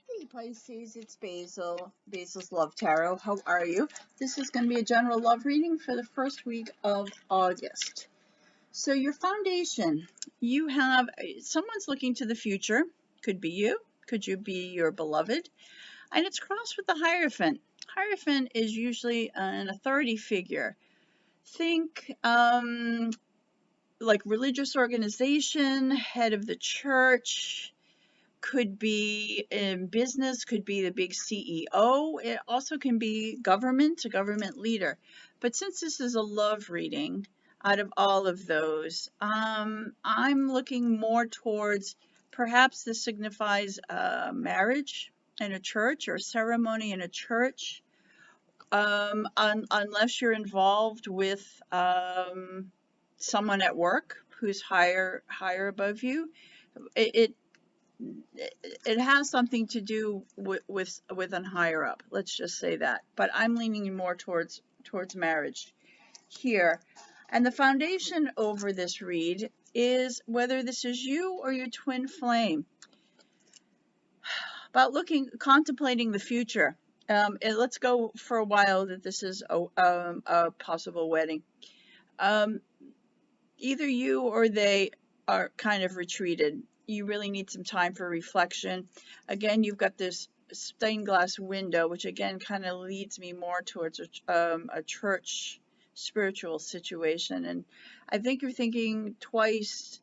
Hey Pisces, it's Basil. Basil's Love Tarot. How are you? This is going to be a general love reading for the first week of August. So your foundation, you have someone's looking to the future. Could be you. Could you be your beloved? And it's crossed with the Hierophant. Hierophant is usually an authority figure. Think like religious organization, head of the church, could be in business, could be the big CEO. It also can be government, a government leader. But since this is a love reading, out of all of those, I'm looking more towards perhaps this signifies marriage in a church or a ceremony in a church. Unless you're involved with someone at work who's higher above you, it it has something to do with an higher up. Let's just say that. But I'm leaning more towards marriage here. And the foundation over this read is whether this is you or your twin flame. About contemplating the future. And let's go for a while that this is a possible wedding. Either you or they are kind of retreated. You really need some time for reflection. Again, you've got this stained glass window, which again kind of leads me more towards a church spiritual situation. And I think you're thinking twice,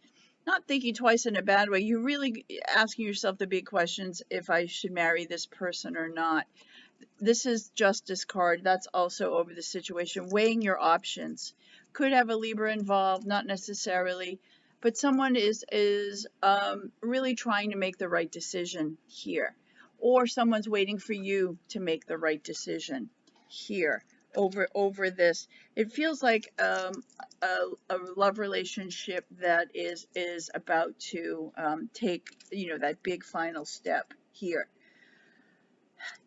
not thinking twice in a bad way. You're really asking yourself the big questions: if I should marry this person or not. This is Justice card. That's also over the situation, weighing your options. Could have a Libra involved, not necessarily, but someone is really trying to make the right decision here, or someone's waiting for you to make the right decision here over this. It feels like a love relationship that is about to take that big final step here.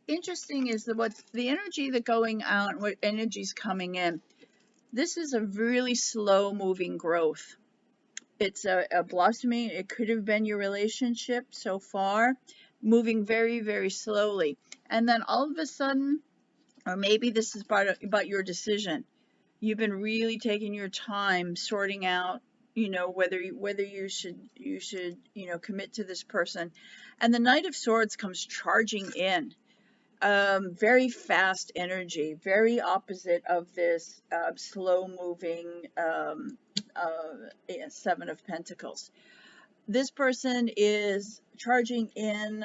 Interesting is that what's the energy that going out and what energy's coming in. This is a really slow moving growth. It's a blossoming. It could have been your relationship so far, moving very, very slowly. And then all of a sudden, or maybe this is about your decision. You've been really taking your time sorting out, whether you should commit to this person. And the Knight of Swords comes charging in. Very fast energy, very opposite of this slow moving Seven of Pentacles. This person is charging in,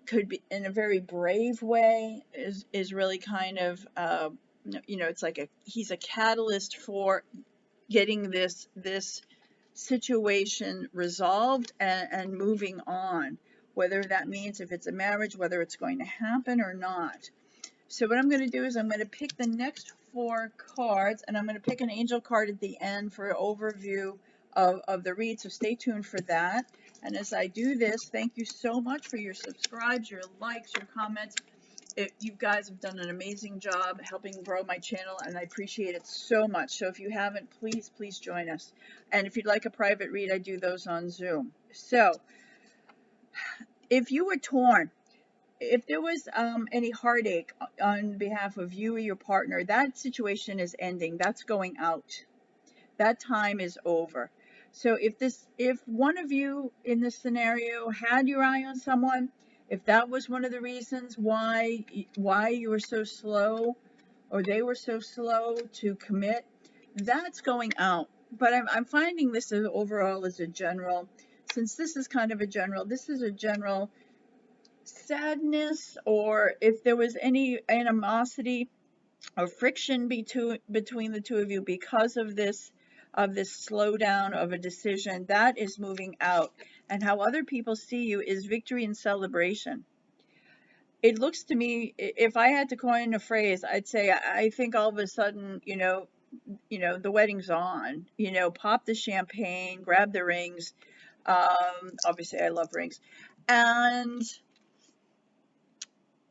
could be in a very brave way, is really kind of, it's like he's a catalyst for getting this situation resolved and moving on. Whether that means if it's a marriage, whether it's going to happen or not. So what I'm going to do is I'm going to pick the next 4 cards, and I'm going to pick an angel card at the end for an overview of the read. So stay tuned for that. And as I do this, thank you so much for your subscribes, your likes, your comments. You guys have done an amazing job helping grow my channel, and I appreciate it so much. So if you haven't, please join us. And if you'd like a private read, I do those on Zoom. So if you were torn, if there was any heartache on behalf of you or your partner, that situation is ending. That's going out. That time is over. So if one of you in this scenario had your eye on someone, if that was one of the reasons why you were so slow, or they were so slow to commit, that's going out. But I'm finding this as overall as a general, since this is kind of a general, this is a general sadness, or if there was any animosity or friction between the two of you because of this slowdown of a decision, that is moving out. And how other people see you is victory and celebration. It looks to me, if I had to coin a phrase, I'd say I think all of a sudden, the wedding's on. Pop the champagne, grab the rings. Obviously I love rings. And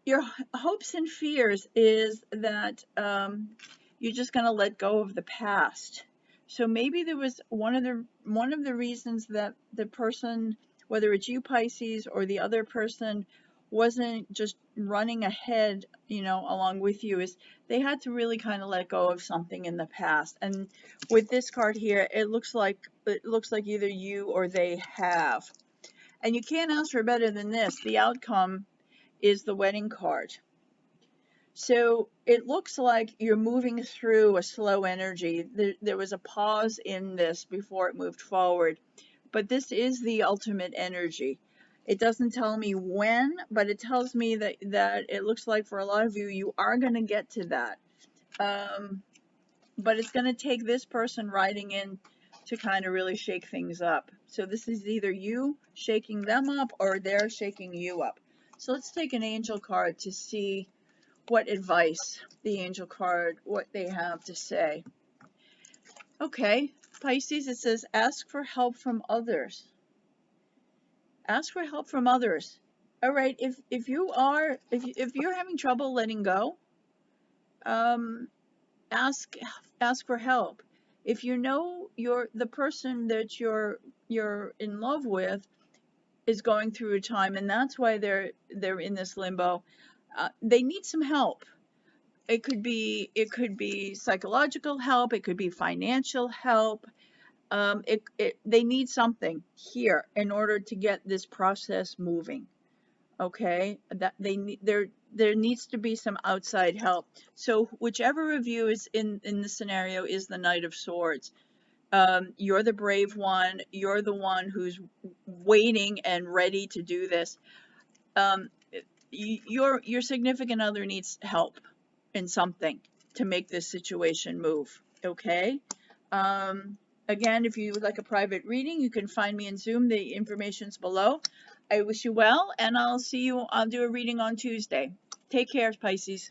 your hopes and fears is that you're just going to let go of the past. So maybe there was one of the reasons that the person, whether it's you Pisces or the other person, wasn't just running ahead, you know, along with you, is they had to really kind of let go of something in the past. And with this card here, it looks like either you or they have. And you can't ask for better than this. The outcome is the wedding card. So it looks like you're moving through a slow energy. There was a pause in this before it moved forward. But this is the ultimate energy. It doesn't tell me when, but it tells me that it looks like for a lot of you, you are going to get to that. But it's going to take this person riding in to kind of really shake things up. So this is either you shaking them up or they're shaking you up. So let's take an angel card to see what advice the angel card, what they have to say. Okay, Pisces, it says ask for help from others. Ask for help from others. All right, if you're having trouble letting go, ask for help. If you know the person that you're in love with is going through a time, and that's why they're in this limbo, they need some help. It could be psychological help. It could be financial help. They need something here in order to get this process moving. Okay, that there needs to be some outside help. So whichever of you is in the scenario is the Knight of Swords. You're the brave one. You're the one who's waiting and ready to do this. Your significant other needs help in something to make this situation move. Okay. Again, if you would like a private reading, you can find me in Zoom. The information's below. I wish you well, and I'll do a reading on Tuesday. Take care, Pisces.